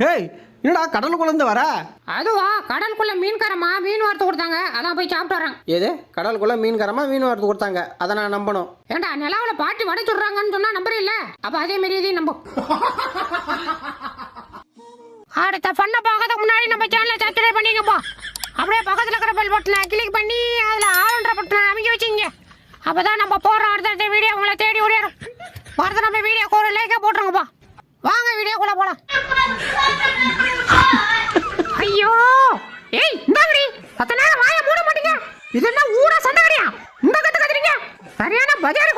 டேய் என்னடா கடலுக்குள்ளேருந்து வர? அதுவா கடலுக்குள்ள மீன்காரமா மீன் வறுத்து கொடுத்தாங்க, அதான் போய் சாப்பிட்டு வரேன். எது கடலுக்குள்ள மீன்காரமா மீன் வறுத்து கொடுத்தாங்க, அதை நான் நம்பணும். ஏண்டா நிலாவில் பாட்டி வடை சொல்றாங்கன்னு சொன்னா நம்புற இல்ல, அப்ப அதே மாதிரி இதையும் நம்பும். அடுத்த பண்ண பார்க்கறதுக்கு முன்னாடி நம்ம சேனலை சப்ஸ்கிரைப் பண்ணிக்கப்பா. அப்படியே பக்கத்தில் இருக்கிற பெல் பட்டனை கிளிக் பண்ணி அதில் ஆளுன்ற பட்டனை அமைக்க வச்சுங்க. அப்பதான் நம்ம போடுற அடுத்த வீடியோ உங்களை தேடி ஓடிடும். வரது நம்ம வீடியோக்கு ஒரு லைக்கை போட்டுருங்கப்பா. வாங்க வீடியோக்குள்ள போலாம். ஐயோ ஏய் இந்தாங்கடி, அத்தனை நேரம் வாயை மூட மாட்டீங்க. இது என்ன ஊரா சண்டை கடையா? இந்த கத்து கத்துறீங்க. சரியான பஜாரி